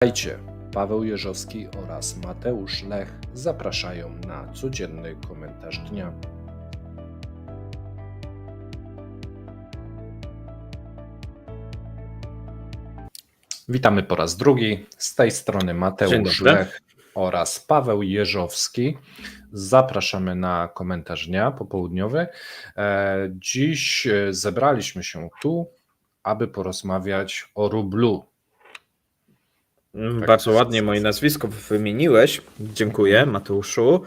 Witajcie, Paweł Jeżowski oraz Mateusz Lech zapraszają na codzienny komentarz dnia. Witamy po raz drugi. Z tej strony Mateusz Lech oraz Paweł Jeżowski. Zapraszamy na komentarz dnia popołudniowy. Dziś zebraliśmy się tu, aby porozmawiać o rublu. Bardzo ładnie moje nazwisko wymieniłeś. Dziękuję, Mateuszu.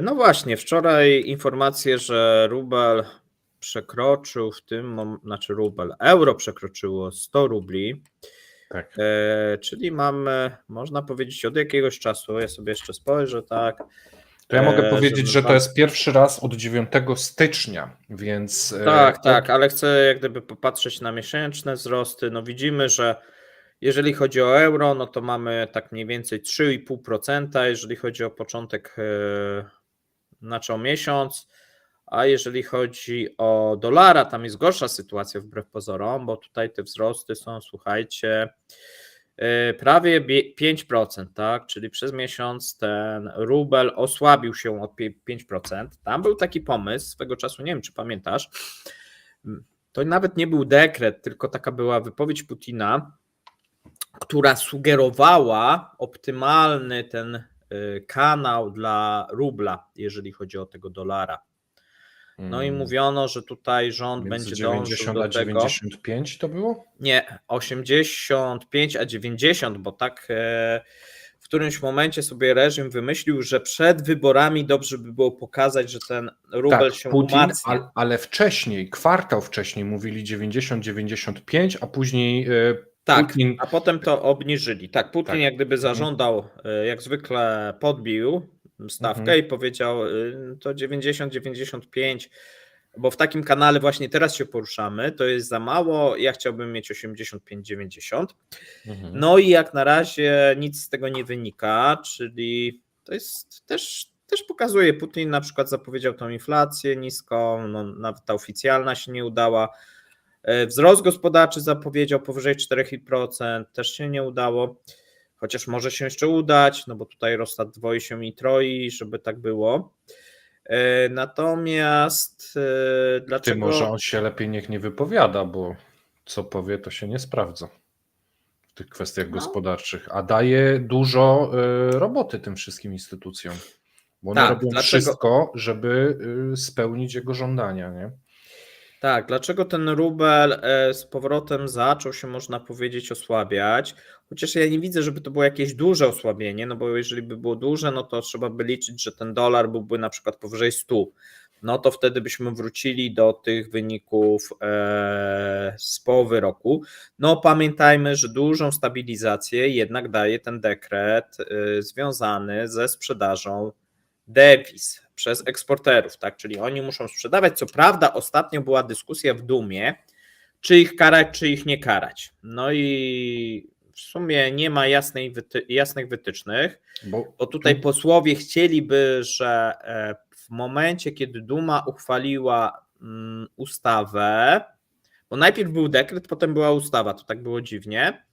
No właśnie, wczoraj informacje, że rubel przekroczył euro przekroczyło 100 rubli. Tak. Czyli mamy, można powiedzieć, od jakiegoś czasu, ja sobie jeszcze spojrzę, tak. To ja mogę powiedzieć, że to jest pierwszy raz od 9 stycznia, więc... Tak, ale chcę jak gdyby popatrzeć na miesięczne wzrosty. No widzimy, że jeżeli chodzi o euro, no to mamy tak mniej więcej 3,5%, jeżeli chodzi o początek, o miesiąc, a jeżeli chodzi o dolara, tam jest gorsza sytuacja wbrew pozorom, bo tutaj te wzrosty są, słuchajcie, prawie 5%, tak? Czyli przez miesiąc ten rubel osłabił się o 5%. Tam był taki pomysł swego czasu, nie wiem czy pamiętasz, to nawet nie był dekret, tylko taka była wypowiedź Putina, która sugerowała optymalny ten kanał dla rubla, jeżeli chodzi o tego dolara. No i mówiono, że tutaj rząd będzie dążył do tego. 95 to było? Nie, 85 a 90, bo tak w którymś momencie sobie reżim wymyślił, że przed wyborami dobrze by było pokazać, że ten rubel się umacnia. Ale wcześniej, kwartał wcześniej mówili 90-95, a później tak, Putin... a potem to obniżyli. Tak, Putin jak gdyby zażądał, jak zwykle podbił stawkę i powiedział to 90-95, bo w takim kanale właśnie teraz się poruszamy, to jest za mało, ja chciałbym mieć 85-90. No i jak na razie nic z tego nie wynika, czyli to jest też pokazuje, Putin na przykład zapowiedział tą inflację niską, no nawet ta oficjalna się nie udała. Wzrost gospodarczy zapowiedział powyżej 4%, też się nie udało, chociaż może się jeszcze udać, no bo tutaj Rostat dwoi się i troi, żeby tak było. Natomiast dlaczego... Może on się lepiej niech nie wypowiada, bo co powie, to się nie sprawdza w tych kwestiach gospodarczych, a daje dużo roboty tym wszystkim instytucjom, bo one robią wszystko, żeby spełnić jego żądania, nie? Tak, dlaczego ten rubel z powrotem zaczął się, można powiedzieć, osłabiać? Chociaż ja nie widzę, żeby to było jakieś duże osłabienie, no bo jeżeli by było duże, no to trzeba by liczyć, że ten dolar byłby na przykład powyżej 100. No to wtedy byśmy wrócili do tych wyników z połowy roku. No pamiętajmy, że dużą stabilizację jednak daje ten dekret związany ze sprzedażą dewiz przez eksporterów, tak? Czyli oni muszą sprzedawać. Co prawda ostatnio była dyskusja w Dumie, czy ich karać, czy ich nie karać. No i w sumie nie ma jasnych wytycznych, bo tutaj posłowie chcieliby, że w momencie, kiedy Duma uchwaliła ustawę, bo najpierw był dekret, potem była ustawa, to tak było dziwnie,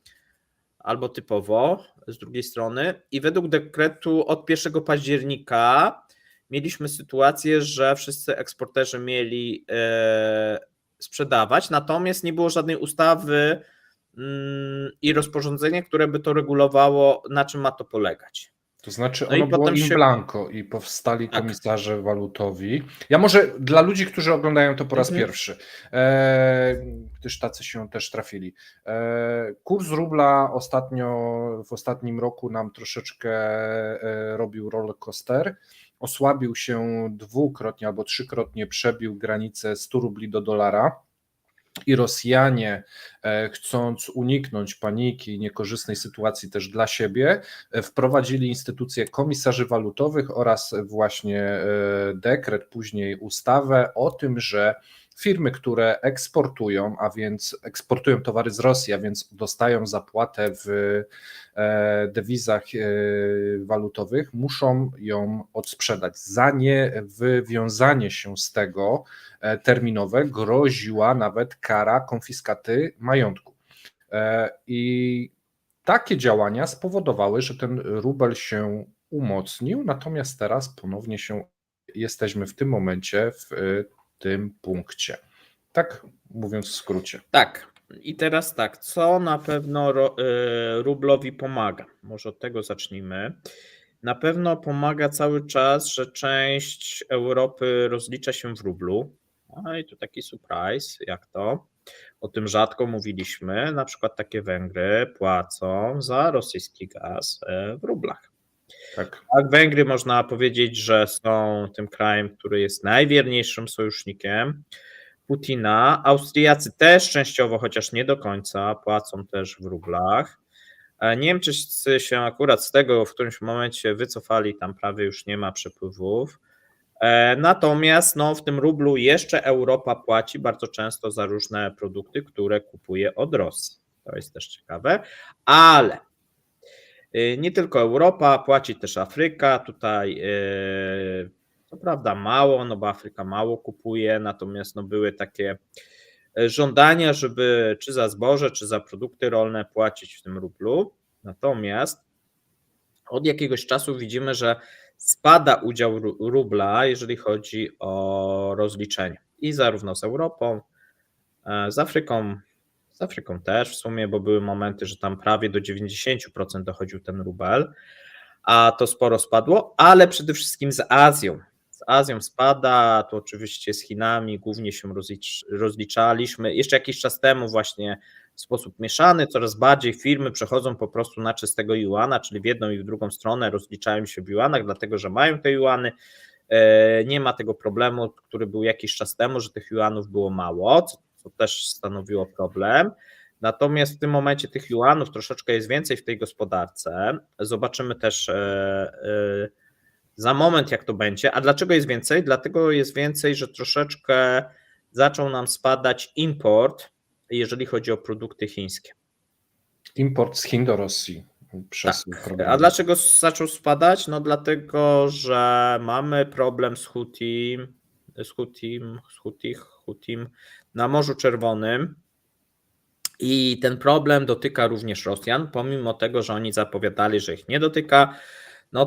albo typowo z drugiej strony, i według dekretu od 1 października mieliśmy sytuację, że wszyscy eksporterzy mieli sprzedawać, natomiast nie było żadnej ustawy i rozporządzenia, które by to regulowało, na czym ma to polegać. To znaczy ono było in blanco i powstali komisarze walutowi. Ja może dla ludzi, którzy oglądają to po raz pierwszy, gdyż tacy się też trafili. Kurs rubla w ostatnim roku nam troszeczkę robił rollercoaster. Osłabił się dwukrotnie albo trzykrotnie, przebił granicę 100 rubli do dolara. I Rosjanie, chcąc uniknąć paniki i niekorzystnej sytuacji też dla siebie, wprowadzili instytucję komisarzy walutowych oraz właśnie dekret, później ustawę o tym, że firmy, które eksportują, a więc eksportują towary z Rosji, a więc dostają zapłatę w dewizach walutowych, muszą ją odsprzedać. Za niewywiązanie się z tego terminowe groziła nawet kara konfiskaty majątku. I takie działania spowodowały, że ten rubel się umocnił, natomiast teraz ponownie jesteśmy w tym momencie w tym punkcie. Tak mówiąc w skrócie. Tak. I teraz tak, co na pewno rublowi pomaga? Może od tego zacznijmy. Na pewno pomaga cały czas, że część Europy rozlicza się w rublu. No i tu taki surprise, jak to? O tym rzadko mówiliśmy. Na przykład takie Węgry płacą za rosyjski gaz w rublach. Tak. Tak, Węgry można powiedzieć, że są tym krajem, który jest najwierniejszym sojusznikiem Putina. Austriacy też częściowo, chociaż nie do końca, płacą też w rublach. Niemczycy się akurat z tego w którymś momencie wycofali, tam prawie już nie ma przepływów. Natomiast w tym rublu jeszcze Europa płaci bardzo często za różne produkty, które kupuje od Rosji. To jest też ciekawe, ale nie tylko Europa, płaci też Afryka. Tutaj co prawda mało, bo Afryka mało kupuje, natomiast były takie żądania, żeby czy za zboże, czy za produkty rolne płacić w tym rublu. Natomiast od jakiegoś czasu widzimy, że spada udział rubla, jeżeli chodzi o rozliczenie. I zarówno z Europą, z Afryką też w sumie, bo były momenty, że tam prawie do 90% dochodził ten rubel, a to sporo spadło, ale przede wszystkim z Azją. Z Azją spada, to oczywiście z Chinami głównie się rozliczaliśmy. Jeszcze jakiś czas temu właśnie w sposób mieszany, coraz bardziej firmy przechodzą po prostu na czystego juana, czyli w jedną i w drugą stronę rozliczają się w juanach, dlatego że mają te juany. Nie ma tego problemu, który był jakiś czas temu, że tych juanów było mało, co też stanowiło problem. Natomiast w tym momencie tych juanów troszeczkę jest więcej w tej gospodarce. Zobaczymy też za moment, jak to będzie. A dlaczego jest więcej? Dlatego jest więcej, że troszeczkę zaczął nam spadać import, jeżeli chodzi o produkty chińskie. Import z Chin do Rosji. Tak. A dlaczego zaczął spadać? Dlatego, że mamy problem z Hutim na Morzu Czerwonym i ten problem dotyka również Rosjan, pomimo tego, że oni zapowiadali, że ich nie dotyka,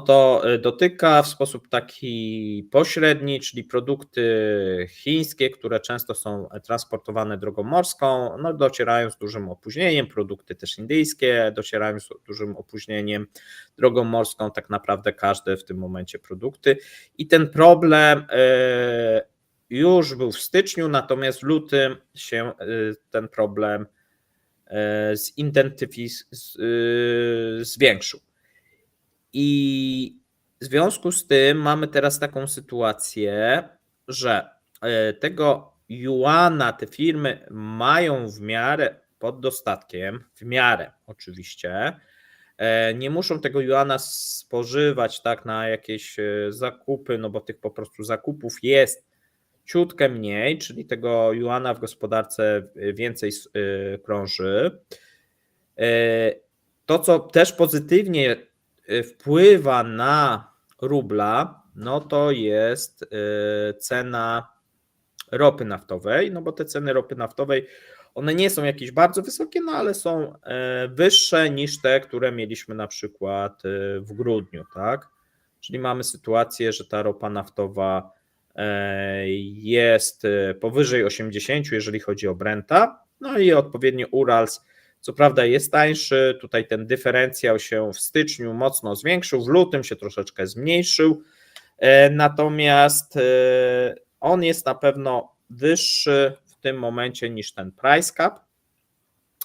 to dotyka w sposób taki pośredni, czyli produkty chińskie, które często są transportowane drogą morską, docierają z dużym opóźnieniem, produkty też indyjskie docierają z dużym opóźnieniem drogą morską, tak naprawdę każde w tym momencie produkty. I ten problem już był w styczniu, natomiast w lutym się ten problem zwiększył. I w związku z tym mamy teraz taką sytuację, że tego juana te firmy mają w miarę pod dostatkiem, w miarę oczywiście, nie muszą tego juana spożywać tak na jakieś zakupy, bo tych po prostu zakupów jest ciutkę mniej, czyli tego juana w gospodarce więcej krąży. To, co też pozytywnie wpływa na rubla, to jest cena ropy naftowej, bo te ceny ropy naftowej, one nie są jakieś bardzo wysokie, ale są wyższe niż te, które mieliśmy na przykład w grudniu, tak? Czyli mamy sytuację, że ta ropa naftowa jest powyżej 80, jeżeli chodzi o Brenta, i odpowiednio Urals, co prawda jest tańszy, tutaj ten dyferencjał się w styczniu mocno zwiększył, w lutym się troszeczkę zmniejszył, natomiast on jest na pewno wyższy w tym momencie niż ten price cap.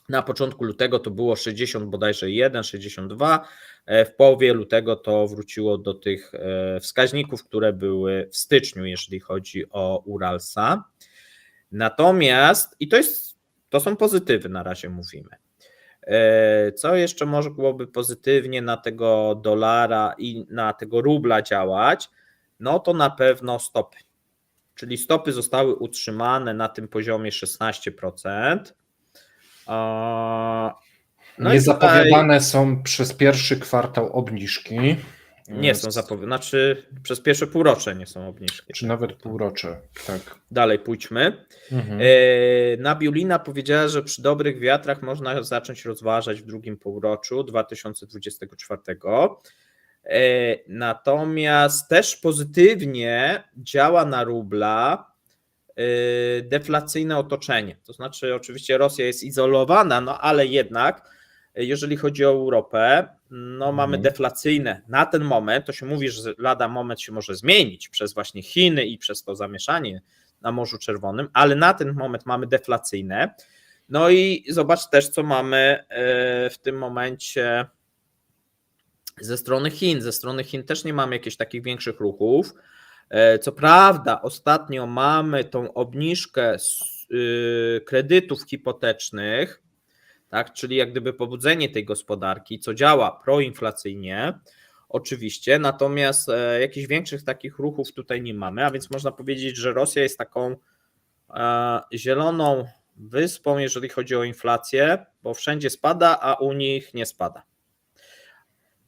Na początku lutego to było 60 bodajże 1, 62, w połowie lutego to wróciło do tych wskaźników, które były w styczniu, jeżeli chodzi o Uralsa. Natomiast, i to są pozytywy na razie mówimy. Co jeszcze mogłoby pozytywnie na tego dolara i na tego rubla działać? To na pewno stopy. Czyli stopy zostały utrzymane na tym poziomie 16%. Niezapowiadane są przez pierwszy kwartał obniżki. Nie są znaczy przez pierwsze półrocze nie są obniżki. Czy nawet półrocze, tak. Dalej pójdźmy. Nabiulina powiedziała, że przy dobrych wiatrach można zacząć rozważać w drugim półroczu 2024. Natomiast też pozytywnie działa na rubla deflacyjne otoczenie. To znaczy oczywiście Rosja jest izolowana, no ale jednak jeżeli chodzi o Europę, no mamy deflacyjne. Na ten moment, to się mówi, że lada moment się może zmienić przez właśnie Chiny i przez to zamieszanie na Morzu Czerwonym, ale na ten moment mamy deflacyjne. No i zobacz też, co mamy w tym momencie ze strony Chin. Ze strony Chin też nie mamy jakichś takich większych ruchów. Co prawda, ostatnio mamy tą obniżkę kredytów hipotecznych, tak, czyli jak gdyby pobudzenie tej gospodarki, co działa proinflacyjnie, oczywiście, natomiast jakichś większych takich ruchów tutaj nie mamy, a więc można powiedzieć, że Rosja jest taką zieloną wyspą, jeżeli chodzi o inflację, bo wszędzie spada, a u nich nie spada.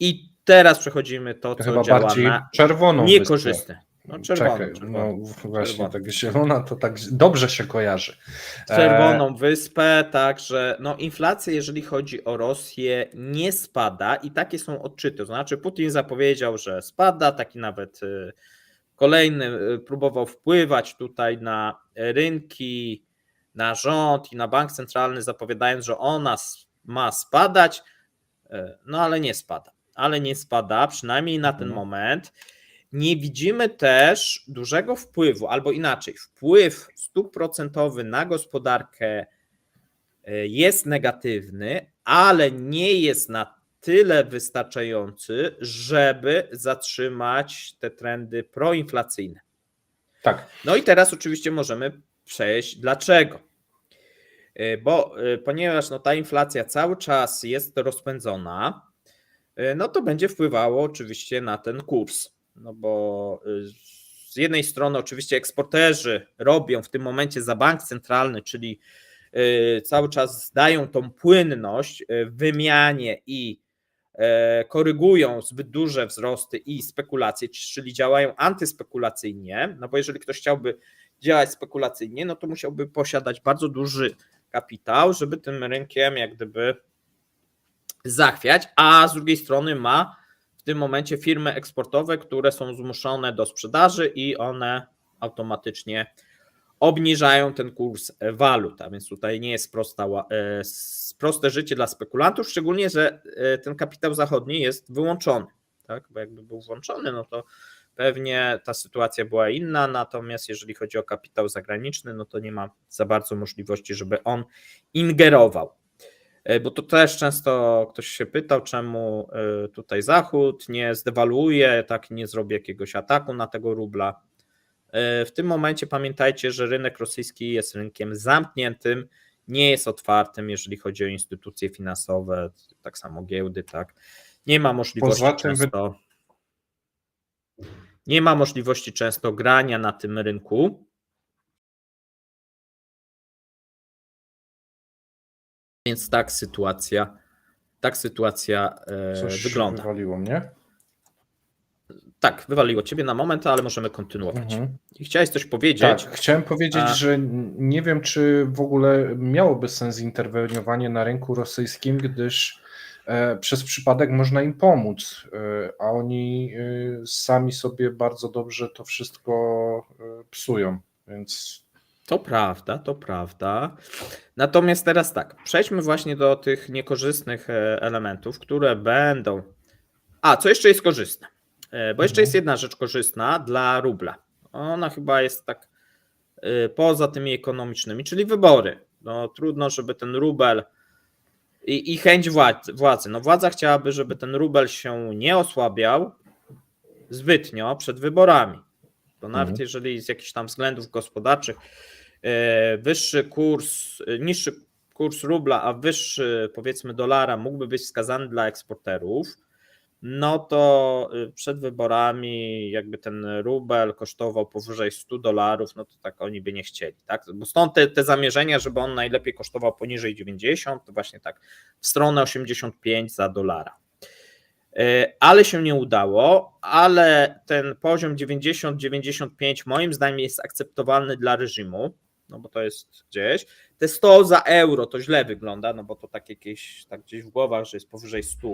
I teraz przechodzimy to, co chyba działa bardziej na czerwoną niekorzystne. No czerwoną. No właśnie, czerwoną. Tak zielona to tak dobrze się kojarzy. Czerwoną wyspę, także no inflacja, jeżeli chodzi o Rosję, nie spada i takie są odczyty. To znaczy Putin zapowiedział, że spada, taki nawet kolejny próbował wpływać tutaj na rynki, na rząd i na bank centralny, zapowiadając, że ona ma spadać, no ale nie spada. Ale nie spada, przynajmniej na ten moment. Nie widzimy też dużego wpływu, albo inaczej, wpływ stóp procentowy na gospodarkę jest negatywny, ale nie jest na tyle wystarczający, żeby zatrzymać te trendy proinflacyjne. Tak. No i teraz oczywiście możemy przejść dlaczego. Ponieważ ta inflacja cały czas jest rozpędzona, no to będzie wpływało oczywiście na ten kurs. No bo z jednej strony oczywiście eksporterzy robią w tym momencie za bank centralny, czyli cały czas dają tą płynność w wymianie i korygują zbyt duże wzrosty i spekulacje, czyli działają antyspekulacyjnie, no bo jeżeli ktoś chciałby działać spekulacyjnie, no to musiałby posiadać bardzo duży kapitał, żeby tym rynkiem jak gdyby zachwiać, a z drugiej strony ma w tym momencie firmy eksportowe, które są zmuszone do sprzedaży i one automatycznie obniżają ten kurs walut, a więc tutaj nie jest proste życie dla spekulantów, szczególnie, że ten kapitał zachodni jest wyłączony, tak? Bo jakby był włączony, no to pewnie ta sytuacja była inna, natomiast jeżeli chodzi o kapitał zagraniczny, no to nie ma za bardzo możliwości, żeby on ingerował. Bo to też często ktoś się pytał, czemu tutaj Zachód nie zdewaluuje, tak nie zrobi jakiegoś ataku na tego rubla. W tym momencie pamiętajcie, że rynek rosyjski jest rynkiem zamkniętym, nie jest otwartym, jeżeli chodzi o instytucje finansowe, tak samo giełdy, tak. Nie ma możliwości często grania na tym rynku. Więc tak sytuacja wygląda. Wywaliło mnie? Tak, wywaliło ciebie na moment, ale możemy kontynuować. I chciałeś coś powiedzieć? Tak, chciałem powiedzieć, że nie wiem, czy w ogóle miałoby sens interweniowanie na rynku rosyjskim, gdyż przez przypadek można im pomóc, a oni sami sobie bardzo dobrze to wszystko psują, więc... To prawda. Natomiast teraz tak, przejdźmy właśnie do tych niekorzystnych elementów, które będą... co jeszcze jest korzystne? Bo jeszcze jest jedna rzecz korzystna dla rubla. Ona chyba jest tak poza tymi ekonomicznymi, czyli wybory. No, trudno, żeby ten rubel i chęć władzy. No, władza chciałaby, żeby ten rubel się nie osłabiał zbytnio przed wyborami. Bo nawet jeżeli z jakichś tam względów gospodarczych niższy kurs rubla, a wyższy powiedzmy dolara mógłby być wskazany dla eksporterów, no to przed wyborami jakby ten rubel kosztował powyżej $100, no to tak oni by nie chcieli, tak? Bo stąd te zamierzenia, żeby on najlepiej kosztował poniżej 90, to właśnie tak w stronę 85 za dolara. ale się nie udało, ale ten poziom 90-95 moim zdaniem jest akceptowalny dla reżimu, no bo to jest gdzieś. Te 100 za euro to źle wygląda, no bo to tak jakieś, tak gdzieś w głowach, że jest powyżej 100.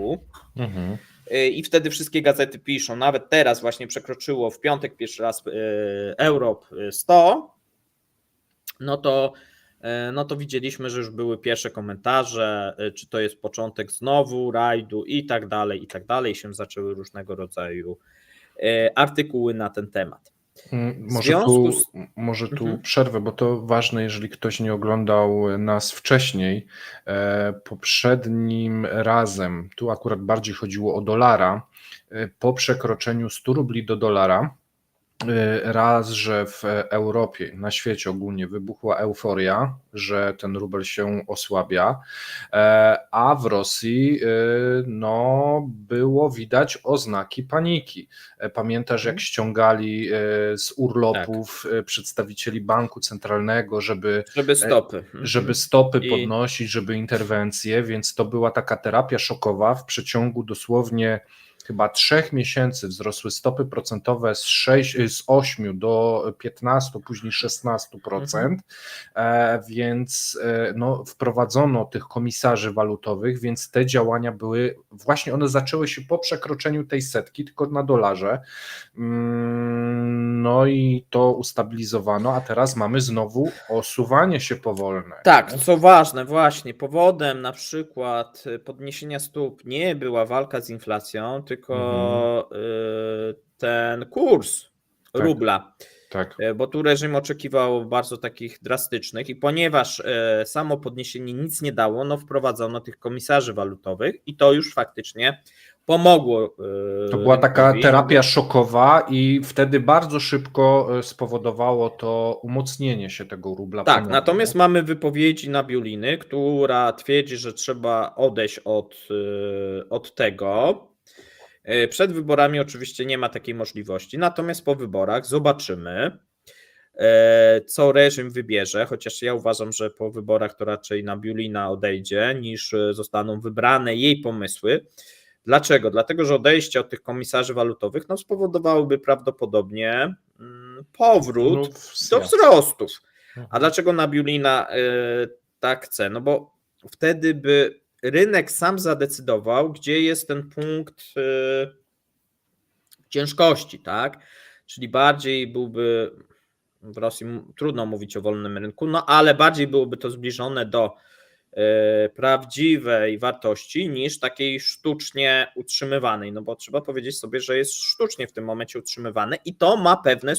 I wtedy wszystkie gazety piszą, nawet teraz właśnie przekroczyło w piątek pierwszy raz Europ 100, no to widzieliśmy, że już były pierwsze komentarze, czy to jest początek znowu rajdu i tak dalej, i się zaczęły różnego rodzaju artykuły na ten temat. Może tu przerwę, bo to ważne, jeżeli ktoś nie oglądał nas wcześniej. Poprzednim razem, tu akurat bardziej chodziło o dolara, po przekroczeniu 100 rubli do dolara, raz, że w Europie, na świecie ogólnie wybuchła euforia, że ten rubel się osłabia, a w Rosji no, było widać oznaki paniki. Pamiętasz, jak ściągali z urlopów przedstawicieli banku centralnego, żeby stopy podnosić, żeby interwencje, więc to była taka terapia szokowa. W przeciągu dosłownie chyba 3 miesięcy wzrosły stopy procentowe z 8 do 15, później 16%, więc no, wprowadzono tych komisarzy walutowych, więc te działania były, właśnie one zaczęły się po przekroczeniu tej setki, tylko na dolarze, no i to ustabilizowano, a teraz mamy znowu osuwanie się powolne. Tak, co ważne, właśnie powodem na przykład podniesienia stóp nie była walka z inflacją, tylko ten kurs rubla. Tak. Bo tu reżim oczekiwał bardzo takich drastycznych i ponieważ samo podniesienie nic nie dało, no wprowadzono tych komisarzy walutowych i to już faktycznie pomogło. To była taka terapia szokowa i wtedy bardzo szybko spowodowało to umocnienie się tego rubla. Tak, natomiast mamy wypowiedzi Nabiuliny, która twierdzi, że trzeba odejść od tego. Przed wyborami oczywiście nie ma takiej możliwości, natomiast po wyborach zobaczymy, co reżim wybierze, chociaż ja uważam, że po wyborach to raczej Nabiulina odejdzie, niż zostaną wybrane jej pomysły. Dlaczego? Dlatego, że odejście od tych komisarzy walutowych no, spowodowałoby prawdopodobnie powrót do wzrostów. A dlaczego Nabiulina tak chce? No bo wtedy by rynek sam zadecydował, gdzie jest ten punkt ciężkości, tak? Czyli bardziej byłby, w Rosji trudno mówić o wolnym rynku, no ale bardziej byłoby to zbliżone do prawdziwej wartości niż takiej sztucznie utrzymywanej, no bo trzeba powiedzieć sobie, że jest sztucznie w tym momencie utrzymywane i to ma pewne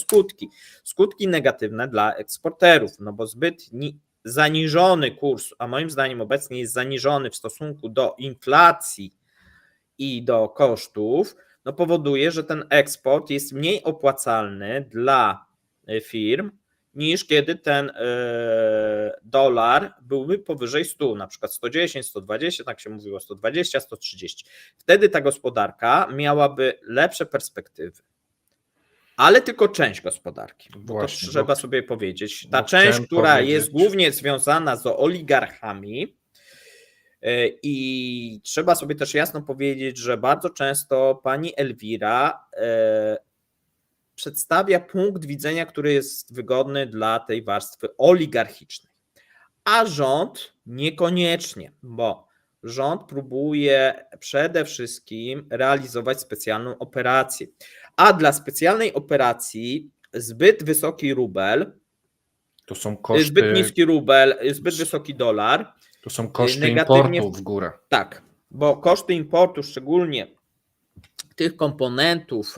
skutki negatywne dla eksporterów, no bo zbyt zaniżony kurs, a moim zdaniem obecnie jest zaniżony w stosunku do inflacji i do kosztów, no powoduje, że ten eksport jest mniej opłacalny dla firm niż kiedy ten dolar byłby powyżej 100, na przykład 110, 120, tak się mówiło, 120, 130. Wtedy ta gospodarka miałaby lepsze perspektywy. Ale tylko część gospodarki, bo to trzeba sobie powiedzieć. Ta część, która jest głównie związana z oligarchami i trzeba sobie też jasno powiedzieć, że bardzo często pani Elwira przedstawia punkt widzenia, który jest wygodny dla tej warstwy oligarchicznej. A rząd niekoniecznie, bo rząd próbuje przede wszystkim realizować specjalną operację. A dla specjalnej operacji zbyt wysoki rubel, to są koszty, zbyt niski rubel, zbyt wysoki dolar. To są koszty importu w górę. Tak, bo koszty importu, szczególnie tych komponentów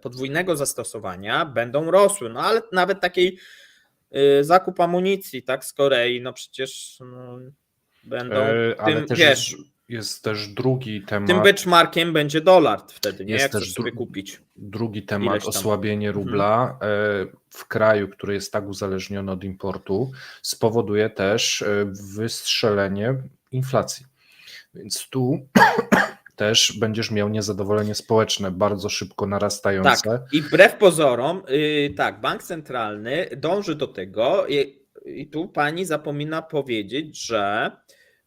podwójnego zastosowania będą rosły, no ale nawet takiej zakup amunicji, tak, z Korei, no przecież będą, ale też jest też drugi temat. Tym benchmarkiem będzie dolar wtedy, nie? Jak chcesz sobie kupić. Drugi temat, osłabienie rubla w kraju, który jest tak uzależniony od importu, spowoduje też wystrzelenie inflacji. Więc tu też będziesz miał niezadowolenie społeczne bardzo szybko narastające. Tak, i wbrew pozorom, tak, bank centralny dąży do tego i tu pani zapomina powiedzieć, że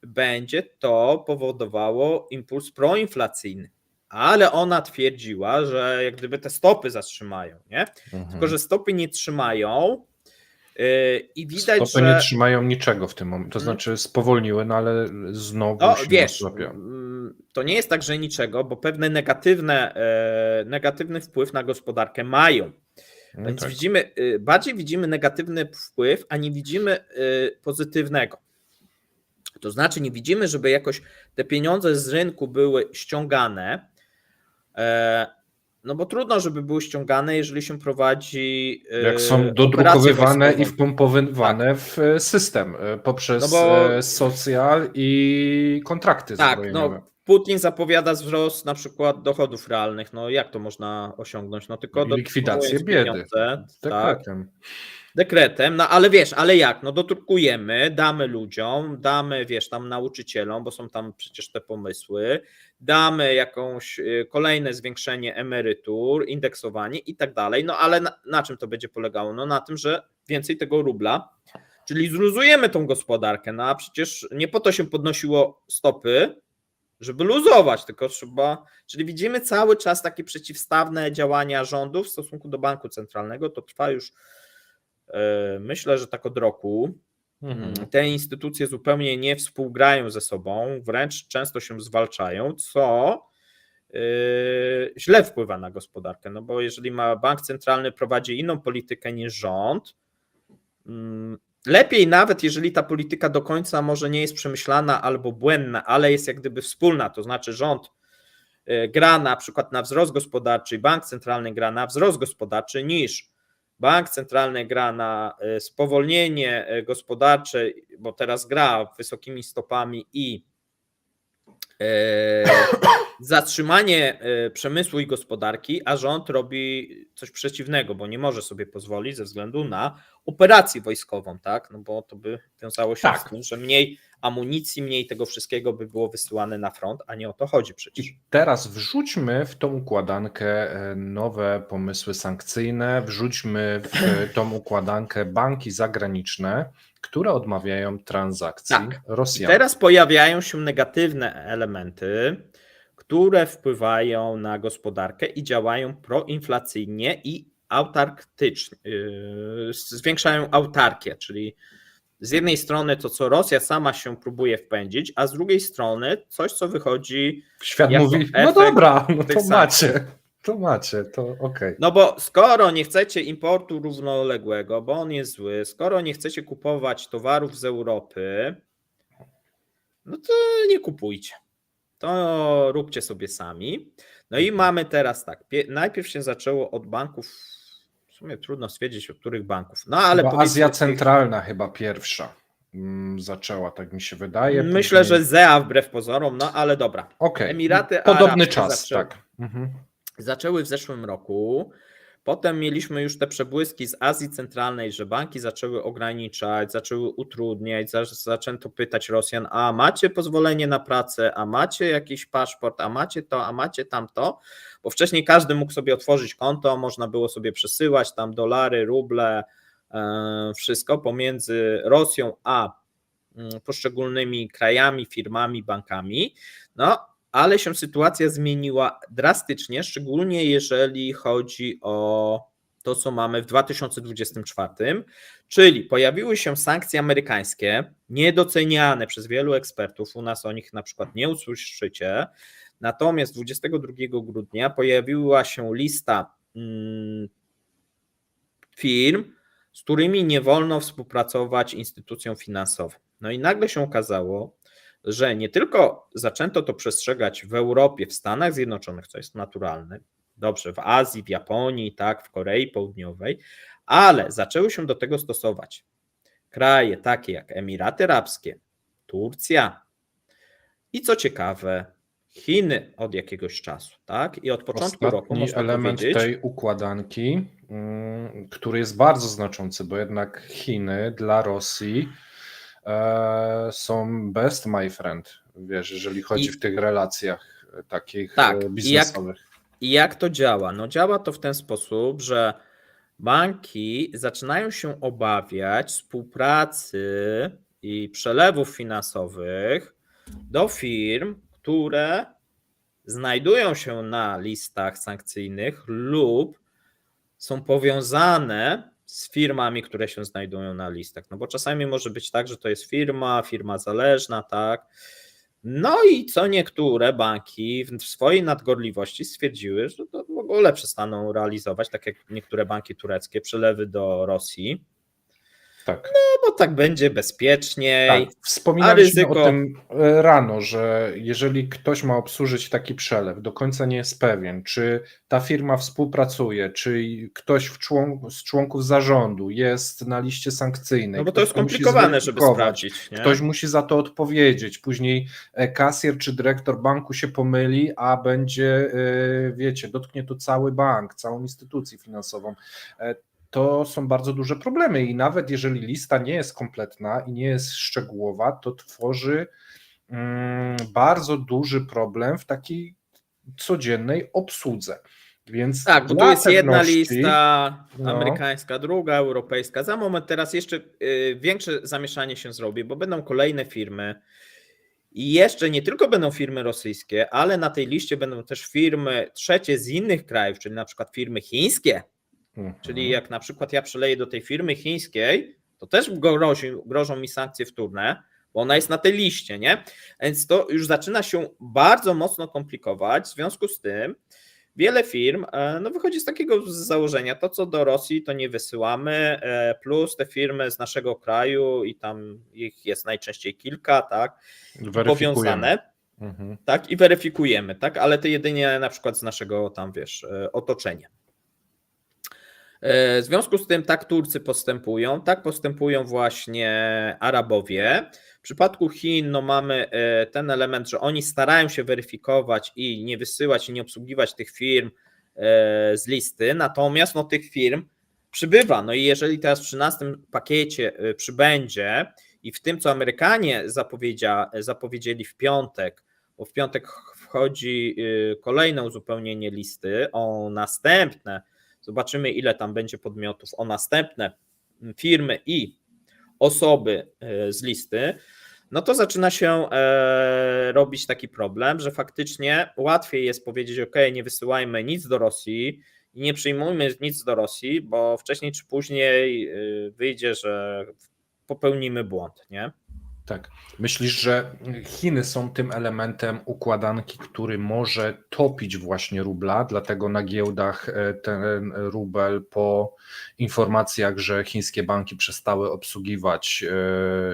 będzie to powodowało impuls proinflacyjny. ale ona twierdziła, że jak gdyby te stopy zatrzymają, nie? Tylko że stopy nie trzymają i widać, Stopy że... nie trzymają niczego w tym momencie, to znaczy spowolniły, no ale znowu No się wiesz, osłabiają. to nie jest tak, że niczego, bo pewne negatywny wpływ na gospodarkę mają. No Więc tak. bardziej widzimy negatywny wpływ, a nie widzimy pozytywnego. To znaczy nie widzimy, żeby jakoś te pieniądze z rynku były ściągane, no bo trudno, żeby były ściągane, jeżeli się prowadzi Jak są operację dodrukowywane i wojskową. wpompowywane w system poprzez No bo socjal i kontrakty tak, zbrojeniowe. no Putin zapowiada wzrost na przykład dochodów realnych. No jak to można osiągnąć? No tylko I likwidację dodrukując biedy. pieniądze, tak, Dekretem. dekretem, no ale wiesz, ale jak? No dodrukujemy, damy ludziom, damy, wiesz, tam nauczycielom, bo są tam przecież te pomysły, damy jakąś kolejne zwiększenie emerytur, indeksowanie i tak dalej, no ale na czym to będzie polegało? No na tym, że więcej tego rubla, czyli zluzujemy tą gospodarkę, no a przecież nie po to się podnosiło stopy, żeby luzować, tylko trzeba, czyli widzimy cały czas takie przeciwstawne działania rządu w stosunku do banku centralnego, to trwa już myślę, że tak od roku. Te instytucje zupełnie nie współgrają ze sobą, wręcz często się zwalczają, co źle wpływa na gospodarkę, no bo jeżeli bank centralny prowadzi inną politykę niż rząd, lepiej nawet, jeżeli ta polityka do końca może nie jest przemyślana albo błędna, ale jest jak gdyby wspólna, to znaczy rząd gra na przykład na wzrost gospodarczy, bank centralny gra na wzrost gospodarczy, niż bank centralny gra na spowolnienie gospodarcze, bo teraz gra wysokimi stopami i zatrzymanie przemysłu i gospodarki, a rząd robi coś przeciwnego, bo nie może sobie pozwolić ze względu na operację wojskową, tak? No bo to by wiązało się z tym, że mniej amunicji, mniej tego wszystkiego by było wysyłane na front, a nie o to chodzi przecież. I teraz wrzućmy w tą układankę nowe pomysły sankcyjne, wrzućmy w tą układankę banki zagraniczne, które odmawiają transakcji Rosjanom. Teraz pojawiają się negatywne elementy, które wpływają na gospodarkę i działają proinflacyjnie i autarktycznie, zwiększają autarkię, czyli z jednej strony to, co Rosja sama się próbuje wpędzić, a z drugiej strony coś, co wychodzi. Świat mówi, no dobra, no to macie, to okej. No bo skoro nie chcecie importu równoległego, bo on jest zły, skoro nie chcecie kupować towarów z Europy, no to nie kupujcie. To róbcie sobie sami. No i mamy teraz tak, najpierw się zaczęło od banków, w sumie trudno stwierdzić od których banków, no ale Azja Centralna chyba pierwsza zaczęła, tak mi się wydaje. Myślę, później... że ZEA wbrew pozorom, no ale dobra. Okay. Emiraty Podobny Arabskie czas, tak. Zaczęły w zeszłym roku. Potem mieliśmy już te przebłyski z Azji Centralnej, że banki zaczęły ograniczać, zaczęły utrudniać, zaczęto pytać Rosjan, a macie pozwolenie na pracę, a macie jakiś paszport, a macie to, a macie tamto, bo wcześniej każdy mógł sobie otworzyć konto, można było sobie przesyłać tam dolary, ruble, wszystko pomiędzy Rosją a poszczególnymi krajami, firmami, bankami, no ale się sytuacja zmieniła drastycznie, szczególnie jeżeli chodzi o to, co mamy w 2024, czyli pojawiły się sankcje amerykańskie, niedoceniane przez wielu ekspertów, u nas o nich na przykład nie usłyszycie, natomiast 22 grudnia pojawiła się lista firm, z którymi nie wolno współpracować instytucjom finansowym. No i nagle się okazało, że nie tylko zaczęto to przestrzegać w Europie, w Stanach Zjednoczonych, co jest naturalne, dobrze, w Azji, w Japonii, tak, w Korei Południowej, ale zaczęły się do tego stosować kraje takie jak Emiraty Arabskie, Turcja i co ciekawe, Chiny od jakiegoś czasu, tak? I od początku roku można element powiedzieć, tej układanki, który jest bardzo znaczący, bo jednak Chiny dla Rosji są best my friend, wiesz, jeżeli chodzi w tych relacjach takich biznesowych. I jak to działa? No działa to w ten sposób, że banki zaczynają się obawiać współpracy i przelewów finansowych do firm, które znajdują się na listach sankcyjnych lub są powiązane z firmami, które się znajdują na listach. No bo czasami może być tak, że to jest firma zależna, tak. No i co niektóre banki w swojej nadgorliwości stwierdziły, że to w ogóle przestaną realizować, tak jak niektóre banki tureckie, przelewy do Rosji. Tak. No bo tak będzie bezpieczniej. Tak, wspominaliśmy o tym rano, że jeżeli ktoś ma obsłużyć taki przelew, do końca nie jest pewien, czy ta firma współpracuje, czy ktoś z członków zarządu jest na liście sankcyjnej. No bo to jest skomplikowane, żeby sprawdzić. Nie? Ktoś musi za to odpowiedzieć. Później kasjer czy dyrektor banku się pomyli, a będzie, wiecie, dotknie to cały bank, całą instytucję finansową. To są bardzo duże problemy i nawet jeżeli lista nie jest kompletna i nie jest szczegółowa, to tworzy bardzo duży problem w takiej codziennej obsłudze. Więc tak, bo tu jest jedna lista amerykańska, druga europejska. Za moment teraz jeszcze większe zamieszanie się zrobi, bo będą kolejne firmy i jeszcze nie tylko będą firmy rosyjskie, ale na tej liście będą też firmy trzecie z innych krajów, czyli na przykład firmy chińskie. Czyli jak na przykład ja przeleję do tej firmy chińskiej, to też grożą mi sankcje wtórne, bo ona jest na tej liście, nie? Więc to już zaczyna się bardzo mocno komplikować. W związku z tym wiele firm wychodzi z takiego założenia, to co do Rosji to nie wysyłamy, plus te firmy z naszego kraju i tam ich jest najczęściej kilka, tak, powiązane. Tak, i weryfikujemy, tak, ale to jedynie na przykład z naszego tam, otoczenia. W związku z tym tak Turcy postępują, tak postępują właśnie Arabowie. W przypadku Chin mamy ten element, że oni starają się weryfikować i nie wysyłać i nie obsługiwać tych firm z listy, natomiast tych firm przybywa. No i jeżeli teraz w 13 pakiecie przybędzie i w tym, co Amerykanie zapowiedzieli w piątek, bo w piątek wchodzi kolejne uzupełnienie listy o następne, zobaczymy ile tam będzie podmiotów, o następne firmy i osoby z listy, no to zaczyna się robić taki problem, że faktycznie łatwiej jest powiedzieć, ok, nie wysyłajmy nic do Rosji i nie przyjmujmy nic do Rosji, bo wcześniej czy później wyjdzie, że popełnimy błąd, nie? Tak. Myślisz, że Chiny są tym elementem układanki, który może topić właśnie rubla, dlatego na giełdach ten rubel po informacjach, że chińskie banki przestały obsługiwać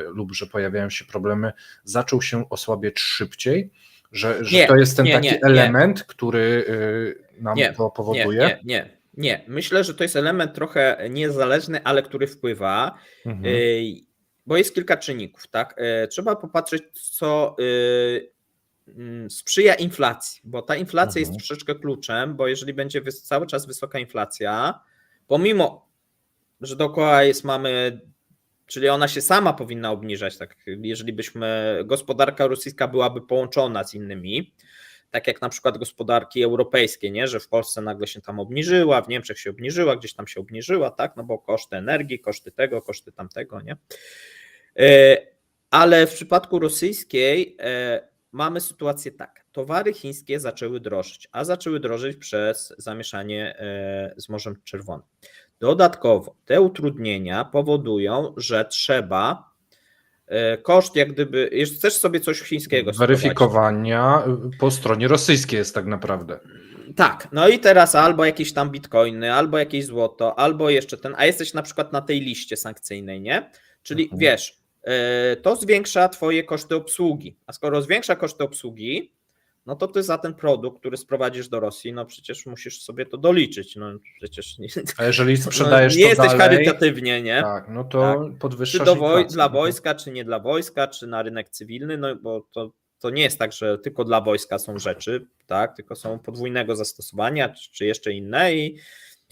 lub że pojawiają się problemy, zaczął się osłabiać szybciej? Że to jest ten taki element, który nam to powoduje? Nie. Myślę, że to jest element trochę niezależny, ale który wpływa. Bo jest kilka czynników, tak? Trzeba popatrzeć, co sprzyja inflacji, bo ta inflacja jest troszeczkę kluczem, bo jeżeli będzie cały czas wysoka inflacja, pomimo, że dookoła mamy, czyli ona się sama powinna obniżać, tak? Jeżeli gospodarka rosyjska byłaby połączona z innymi, tak jak na przykład gospodarki europejskie, nie? Że w Polsce nagle się tam obniżyła, w Niemczech się obniżyła, gdzieś tam się obniżyła, tak? No bo koszty energii, koszty tego, koszty tamtego, nie? Ale w przypadku rosyjskiej mamy sytuację tak, towary chińskie zaczęły drożyć, a zaczęły drożyć przez zamieszanie z Morzem Czerwonym. Dodatkowo te utrudnienia powodują, że trzeba koszt, jak gdyby, jeśli chcesz sobie coś chińskiego weryfikowania po stronie rosyjskiej jest tak naprawdę. Tak, no i teraz albo jakieś tam bitcoiny, albo jakieś złoto, albo jeszcze a jesteś na przykład na tej liście sankcyjnej, nie? Czyli wiesz, to zwiększa twoje koszty obsługi, a skoro zwiększa koszty obsługi, no to ty za ten produkt, który sprowadzisz do Rosji, no przecież musisz sobie to doliczyć, no przecież nie, a jeżeli sprzedajesz nie to jesteś dalej, charytatywnie, nie? Tak, no to podwyższasz czy dla wojska, czy nie dla wojska, czy na rynek cywilny, no bo to nie jest tak, że tylko dla wojska są rzeczy, tak, tylko są podwójnego zastosowania, czy jeszcze inne i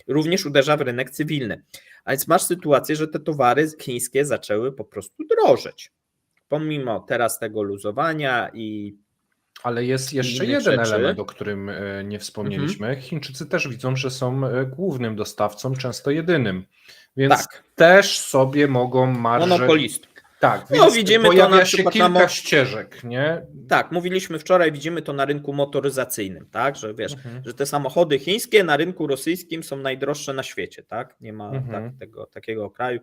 również uderza w rynek cywilny. A więc masz sytuację, że te towary chińskie zaczęły po prostu drożeć. Pomimo teraz tego luzowania ale jest jeszcze jeden element, o którym nie wspomnieliśmy. Chińczycy też widzą, że są głównym dostawcą, często jedynym. Więc też sobie mogą marżę... Monopolistą. Tak, No, więc widzimy to pojawia na się przykład kilka ścieżek, nie? Tak, mówiliśmy wczoraj, widzimy to na rynku motoryzacyjnym, tak, że wiesz, Mhm. że te samochody chińskie na rynku rosyjskim są najdroższe na świecie, tak? Nie ma takiego kraju,